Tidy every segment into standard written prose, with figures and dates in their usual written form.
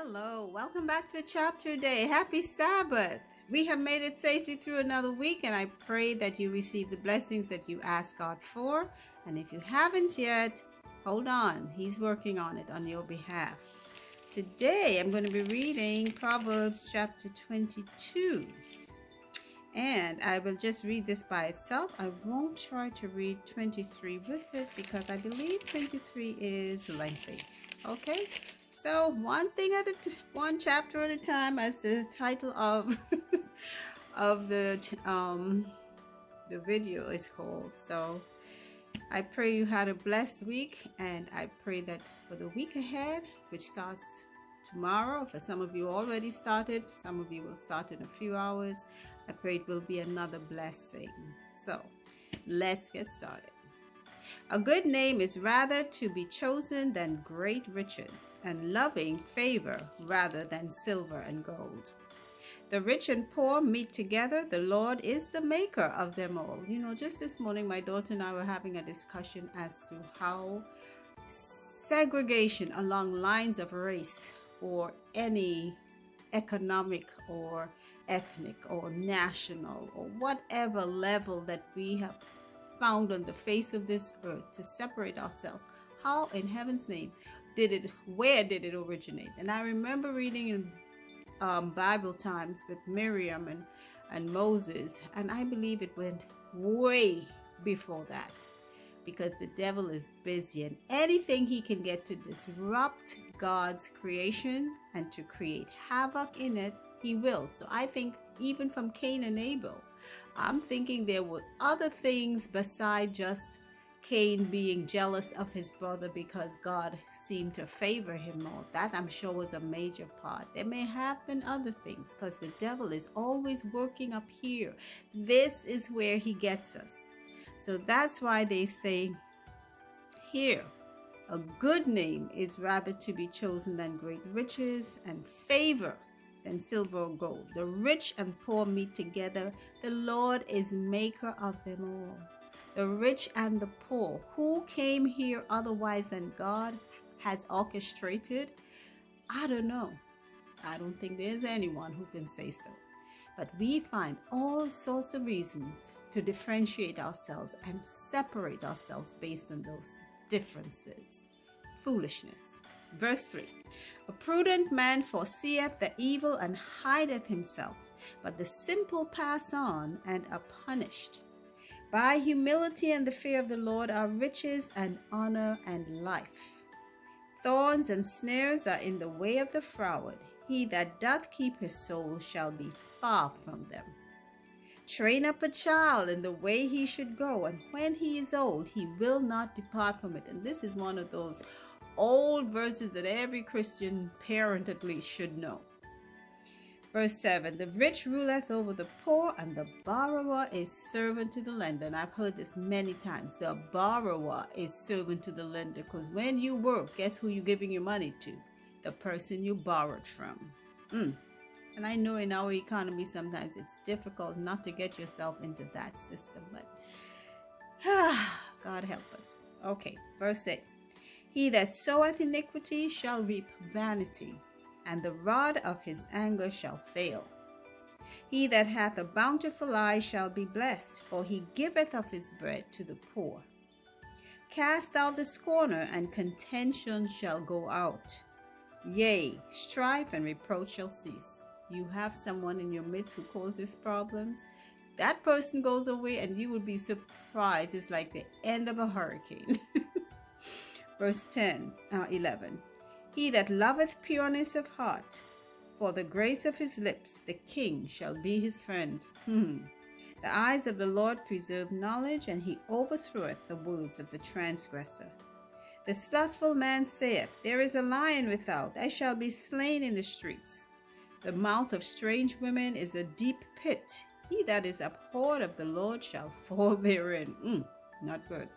Hello, welcome back to Chapter Day. Happy Sabbath. We have made it safely through another week, and I pray that you receive the blessings that you ask God for. And if you haven't yet, hold on. He's working on it on your behalf. Today, I'm going to be reading Proverbs chapter 22. And I will just read this by itself. I won't try to read 23 with it because I believe 23 is lengthy. Okay? So one chapter at a time, as the title of of the video is called. So I pray you had a blessed week, and I pray that for the week ahead, which starts tomorrow, for some of you already started, some of you will start in a few hours, I pray it will be another blessing. So let's get started. A good name is rather to be chosen than great riches, and loving favor rather than silver and gold. The rich and poor meet together. The Lord is the maker of them all. You know, just this morning, my daughter and I were having a discussion as to how segregation along lines of race or any economic or ethnic or national or whatever level that we have found on the face of this earth to separate ourselves, how in heaven's name where did it originate? And I remember reading in Bible times with Miriam and Moses, and I believe it went way before that, because the devil is busy, and anything he can get to disrupt God's creation and to create havoc in it, he will. So I think even from Cain and Abel, I'm thinking there were other things besides just Cain being jealous of his brother because God seemed to favor him more. That, I'm sure, was a major part. There may have been other things, because the devil is always working up here. This is where he gets us. So that's why they say here, a good name is rather to be chosen than great riches, and favor than silver or gold. The rich and poor meet together. The Lord is maker of them all. The rich and the poor. Who came here otherwise than God has orchestrated? I don't know. I don't think there's anyone who can say so. But we find all sorts of reasons to differentiate ourselves and separate ourselves based on those differences. Foolishness. Verse 3. A prudent man foreseeth the evil and hideth himself, but the simple pass on and are punished. By humility and the fear of the Lord are riches and honor and life. Thorns and snares are in the way of the froward. He that doth keep his soul shall be far from them. Train up a child in the way he should go, and when he is old, he will not depart from it. And this is one of those old verses that every Christian parent at least should know. Verse 7, the rich ruleth over the poor, and the borrower is servant to the lender. And I've heard this many times. The borrower is servant to the lender, because when you work, guess who you're giving your money to? The person you borrowed from. And I know in our economy sometimes it's difficult not to get yourself into that system, but God help us. Okay, verse 8. He that soweth iniquity shall reap vanity, and the rod of his anger shall fail. He that hath a bountiful eye shall be blessed, for he giveth of his bread to the poor. Cast out the scorner, and contention shall go out. Yea, strife and reproach shall cease. You have someone in your midst who causes problems. That person goes away, and you would be surprised. It's like the end of a hurricane. Verse 11. He that loveth pureness of heart, for the grace of his lips, the king shall be his friend. The eyes of the Lord preserve knowledge, and he overthroweth the words of the transgressor. The slothful man saith, there is a lion without, I shall be slain in the streets. The mouth of strange women is a deep pit. He that is abhorred of the Lord shall fall therein. Not good.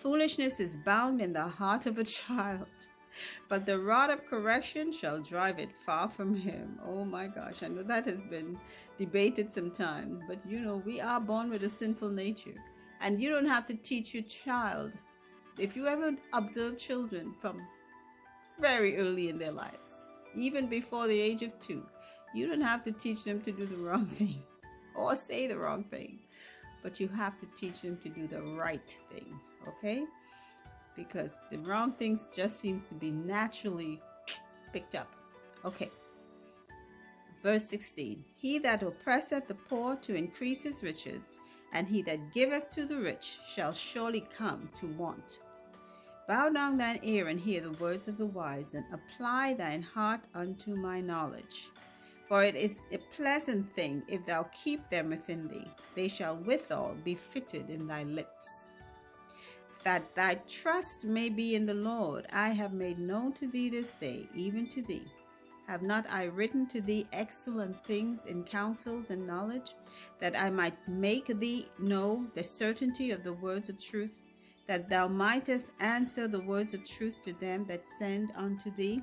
Foolishness is bound in the heart of a child, but the rod of correction shall drive it far from him. Oh my gosh, I know that has been debated sometimes, but you know, we are born with a sinful nature, and you don't have to teach your child. If you ever observe children from very early in their lives, even before the age of 2. You don't have to teach them to do the wrong thing or say the wrong thing, but you have to teach them to do the right thing, okay? Because the wrong things just seems to be naturally picked up. Okay. Verse 16. He that oppresseth the poor to increase his riches, and he that giveth to the rich shall surely come to want. Bow down thine ear and hear the words of the wise, and apply thine heart unto my knowledge. For it is a pleasant thing if thou keep them within thee. They shall withal be fitted in thy lips. That thy trust may be in the Lord, I have made known to thee this day, even to thee. Have not I written to thee excellent things in counsels and knowledge, that I might make thee know the certainty of the words of truth, that thou mightest answer the words of truth to them that send unto thee?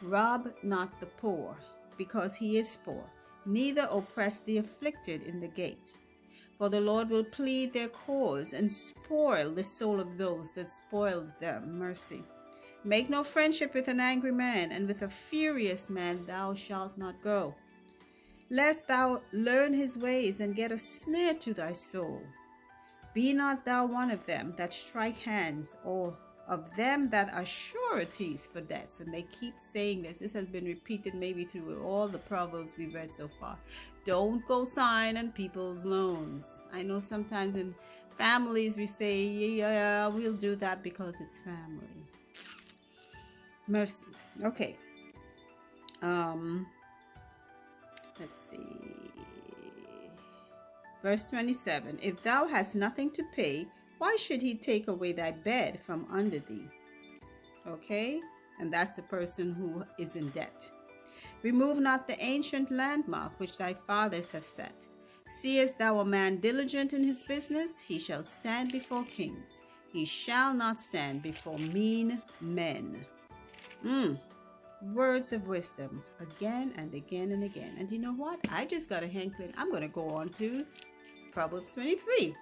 Rob not the poor, because he is poor, neither oppress the afflicted in the gate. For the Lord will plead their cause, and spoil the soul of those that spoiled them. Mercy. Make no friendship with an angry man, and with a furious man thou shalt not go, lest thou learn his ways, and get a snare to thy soul. Be not thou one of them that strike hands, or of them that are sureties for debts. And they keep saying this. This has been repeated maybe through all the Proverbs we've read so far. Don't go sign on people's loans. I know sometimes in families we say, yeah, we'll do that because it's family. Mercy. Okay. Let's see. Verse 27. If thou hast nothing to pay, why should he take away thy bed from under thee? Okay? And that's the person who is in debt. Remove not the ancient landmark which thy fathers have set. Seest thou a man diligent in his business? He shall stand before kings. He shall not stand before mean men. Words of wisdom again and again and again. And you know what? I just got a hankering. I'm going to go on to Proverbs 23.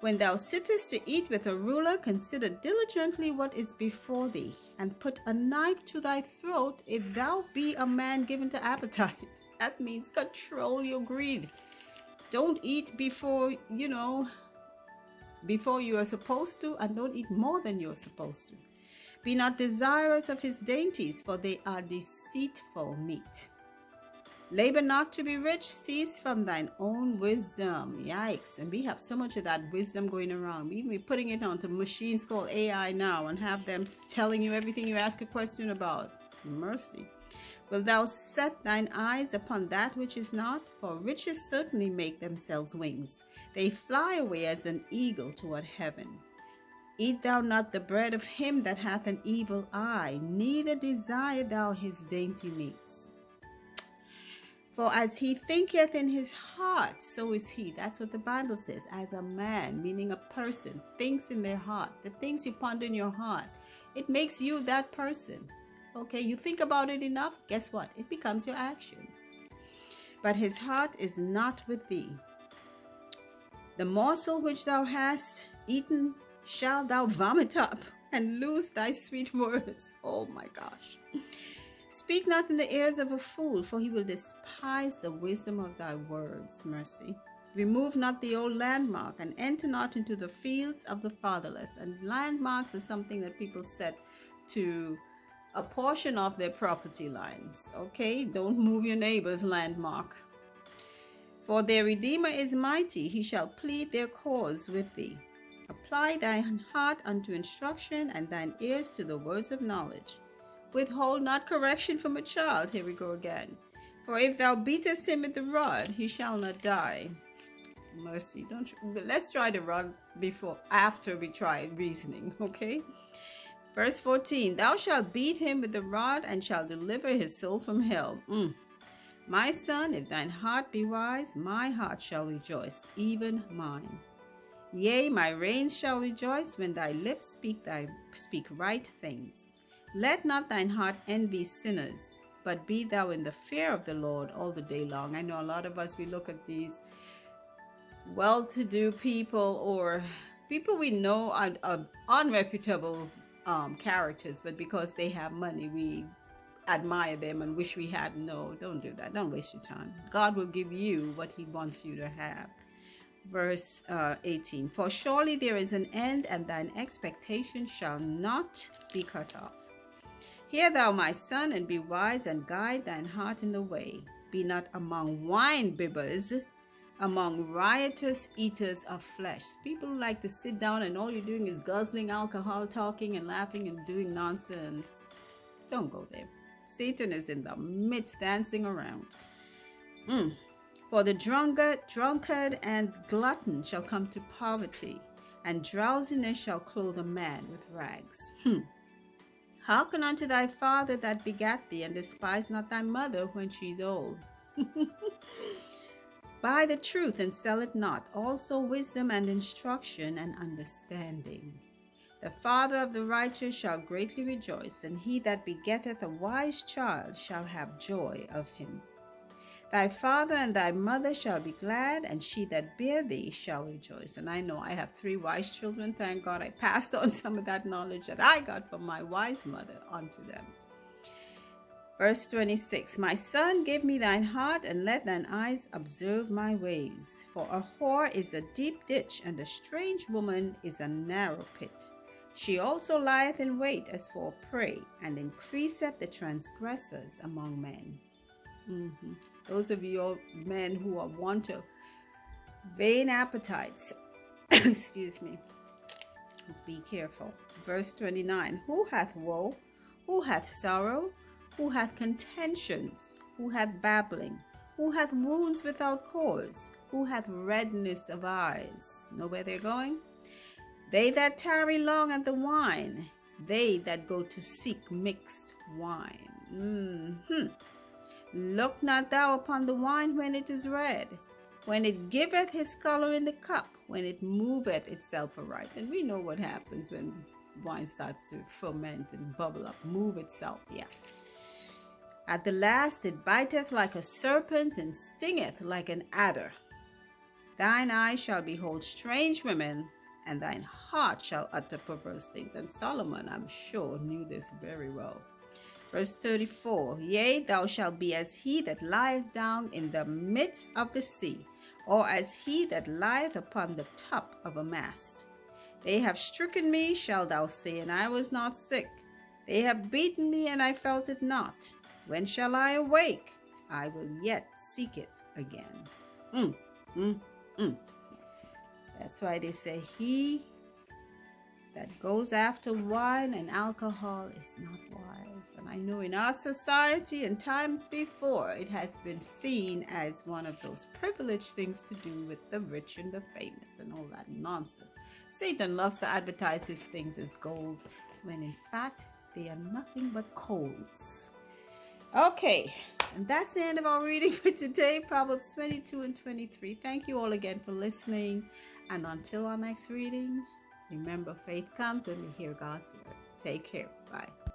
When thou sittest to eat with a ruler, consider diligently what is before thee, and put a knife to thy throat if thou be a man given to appetite. That means control your greed. Don't eat before you are supposed to, and don't eat more than you're supposed to. Be not desirous of his dainties, for they are deceitful meat. Labor not to be rich, cease from thine own wisdom. Yikes. And we have so much of that wisdom going around. We even be putting it onto machines called AI now, and have them telling you everything you ask a question about. Mercy. Wilt thou set thine eyes upon that which is not? For riches certainly make themselves wings. They fly away as an eagle toward heaven. Eat thou not the bread of him that hath an evil eye, neither desire thou his dainty meats. For as he thinketh in his heart, so is he. That's what the Bible says. As a man, meaning a person, thinks in their heart. The things you ponder in your heart, it makes you that person. Okay, you think about it enough, guess what? It becomes your actions. But his heart is not with thee. The morsel which thou hast eaten shalt thou vomit up, and lose thy sweet words. Oh my gosh. Speak not in the ears of a fool, for he will despise the wisdom of thy words. Mercy. Remove not the old landmark, and enter not into the fields of the fatherless. And landmarks are something that people set to a portion of their property lines. Okay, don't move your neighbor's landmark. For their Redeemer is mighty, he shall plead their cause with thee. Apply thine heart unto instruction, and thine ears to the words of knowledge. Withhold not correction from a child. Here we go again. For if thou beatest him with the rod, he shall not die. Mercy. Let's try the rod after we try reasoning, okay? Verse 14. Thou shalt beat him with the rod, and shalt deliver his soul from hell. My son, if thine heart be wise, my heart shall rejoice, even mine. Yea, my reins shall rejoice when thy lips speak right things. Let not thine heart envy sinners, but be thou in the fear of the Lord all the day long. I know a lot of us, we look at these well-to-do people, or people we know are unreputable characters, but because they have money, we admire them and wish we had. No, don't do that. Don't waste your time. God will give you what he wants you to have. Verse 18, for surely there is an end, and thine expectation shall not be cut off. Hear thou, my son, and be wise, and guide thine heart in the way. Be not among wine bibbers, among riotous eaters of flesh. People who like to sit down and all you're doing is guzzling alcohol, talking and laughing and doing nonsense. Don't go there. Satan is in the midst, dancing around. For the drunkard and glutton shall come to poverty, and drowsiness shall clothe a man with rags. Hearken unto thy father that begat thee, and despise not thy mother when she's old. Buy the truth and sell it not, also wisdom and instruction and understanding. The father of the righteous shall greatly rejoice, and he that begetteth a wise child shall have joy of him. Thy father and thy mother shall be glad, and she that bare thee shall rejoice. And I know I have 3 wise children. Thank God I passed on some of that knowledge that I got from my wise mother unto them. Verse 26, my son, give me thine heart, and let thine eyes observe my ways. For a whore is a deep ditch, and a strange woman is a narrow pit. She also lieth in wait as for prey, and increaseth the transgressors among men. Those of you men who are want to vain appetites, excuse me, be careful. Verse 29, who hath woe? Who hath sorrow? Who hath contentions? Who hath babbling? Who hath wounds without cause? Who hath redness of eyes? Know where they're going? They that tarry long at the wine, they that go to seek mixed wine. Look not thou upon the wine when it is red, when it giveth his color in the cup, when it moveth itself aright. And we know what happens when wine starts to ferment and bubble up, move itself, At the last it biteth like a serpent, and stingeth like an adder. Thine eye shall behold strange women, and thine heart shall utter perverse things. And Solomon, I'm sure, knew this very well. Verse 34, yea, thou shalt be as he that lieth down in the midst of the sea, or as he that lieth upon the top of a mast. They have stricken me, shalt thou say, and I was not sick. They have beaten me, and I felt it not. When shall I awake? I will yet seek it again. That's why they say he that goes after wine and alcohol is not wise. And I know in our society and times before, it has been seen as one of those privileged things to do with the rich and the famous and all that nonsense. Satan loves to advertise his things as gold, when in fact they are nothing but coals. Okay, and that's the end of our reading for today, Proverbs 22 and 23. Thank you all again for listening. And until our next reading, remember, faith comes when we hear God's word. Take care. Bye.